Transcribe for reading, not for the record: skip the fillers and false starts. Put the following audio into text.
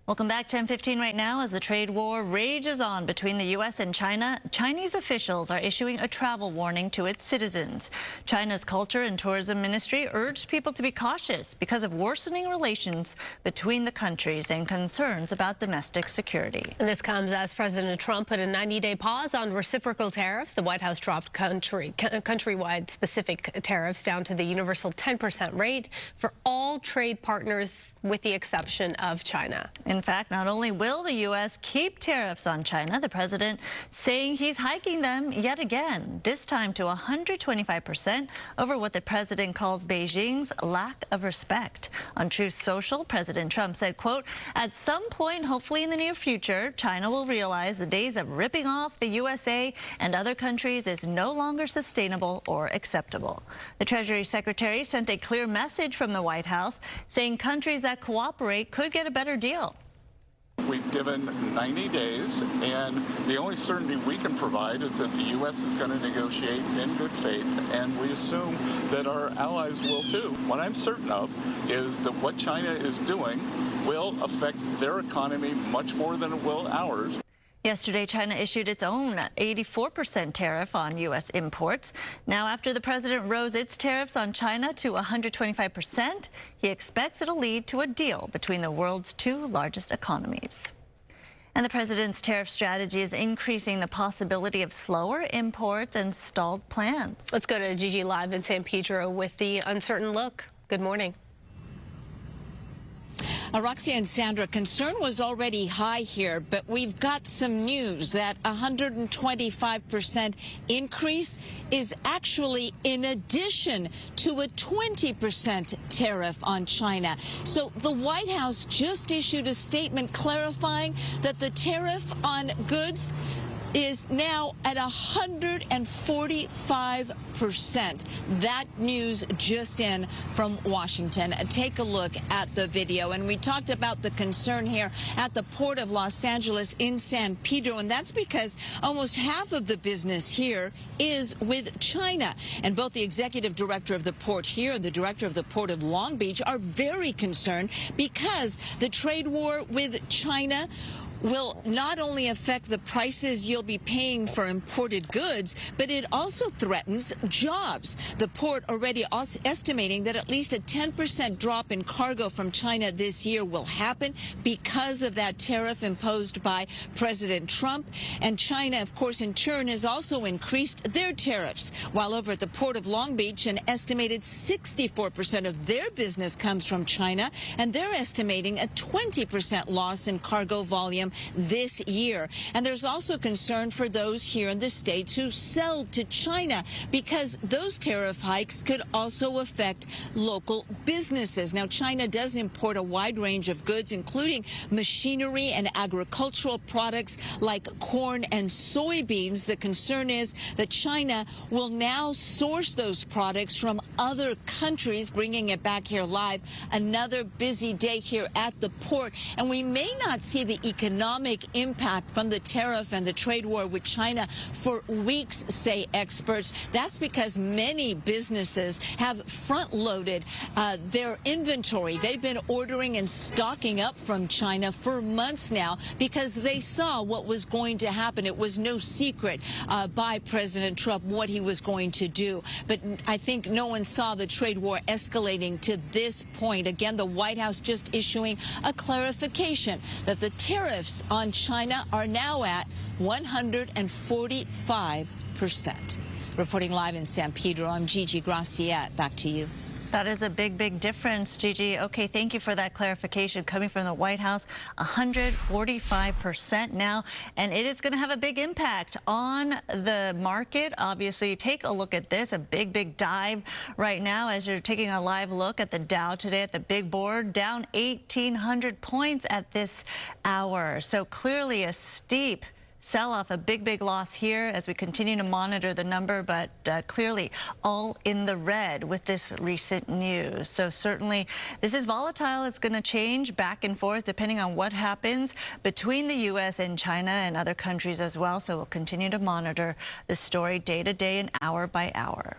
Welcome back. 10:15 right now. As the trade war rages on between the U.S. and China, Chinese officials are issuing a travel warning to its citizens. China's Culture and Tourism Ministry urged people to be cautious because of worsening relations between the countries and concerns about domestic security. And this comes as President Trump put a 90-day pause on reciprocal tariffs. The White House dropped countrywide specific tariffs down to the universal 10% rate for all trade partners, with the exception of China. In fact, not only will the U.S. keep tariffs on China, the president saying he's hiking them yet again, this time to 125% over what the president calls Beijing's lack of respect. On Truth Social, President Trump said, quote, "At some point, hopefully in the near future, China will realize the days of ripping off the USA and other countries is no longer sustainable or acceptable." The Treasury Secretary sent a clear message from the White House saying countries that cooperate could get a better deal. We've given 90 days, and the only certainty we can provide is that the U.S. is going to negotiate in good faith, and we assume that our allies will too. What I'm certain of is that what China is doing will affect their economy much more than it will ours. Yesterday, China issued its own 84% tariff on U.S. imports. Now, after the president rose its tariffs on China to 125%, he expects it'll lead to a deal between the world's two largest economies. And the president's tariff strategy is increasing the possibility of slower imports and stalled plans. Let's go to Gigi live in San Pedro with the uncertain look. Good morning. Roxy and Sandra, concern was already high here, but we've got some news that 125% increase is actually in addition to a 20% tariff on China. So the White House just issued a statement clarifying that the tariff on goods is now at 145%. That news just in from Washington. Take a look at the video. And we talked about the concern here at the Port of Los Angeles in San Pedro, and that's because almost half of the business here is with China. And both the executive director of the port here and the director of the Port of Long Beach are very concerned because the trade war with China will not only affect the prices you'll be paying for imported goods, but it also threatens jobs. The port already estimating that at least a 10% drop in cargo from China this year will happen because of that tariff imposed by President Trump. And China, of course, in turn has also increased their tariffs, while over at the Port of Long Beach, an estimated 64% of their business comes from China, and they're estimating a 20% loss in cargo volume this year. And there's also concern for those here in the States who sell to China because those tariff hikes could also affect local businesses. Now, China does import a wide range of goods, including machinery and agricultural products like corn and soybeans. The concern is that China will now source those products from other countries, bringing it back here live. Another busy day here at the port, and we may not see the economic impact from the tariff and the trade war with China for weeks, say experts. That's because many businesses have front-loaded their inventory. They've been ordering and stocking up from China for months now because they saw what was going to happen. It was no secret by President Trump what he was going to do. But I think no one saw the trade war escalating to this point. Again, the White House just issuing a clarification that the tariffs on China are now at 145%. Reporting live in San Pedro, I'm Gigi Graciette. Back to you. That is a big, big difference, Gigi. Okay, thank you for that clarification coming from the White House. 145% now, and it is going to have a big impact on the market. Obviously, take a look at this, a big, big dive right now as you're taking a live look at the Dow today at the big board, down 1,800 points at this hour. So clearly a steep sell-off, a big, big loss here as we continue to monitor the number, but clearly all in the red with this recent news. So certainly this is volatile. It's going to change back and forth depending on what happens between the U.S. and China and other countries as well. So we'll continue to monitor the story day to day and hour by hour.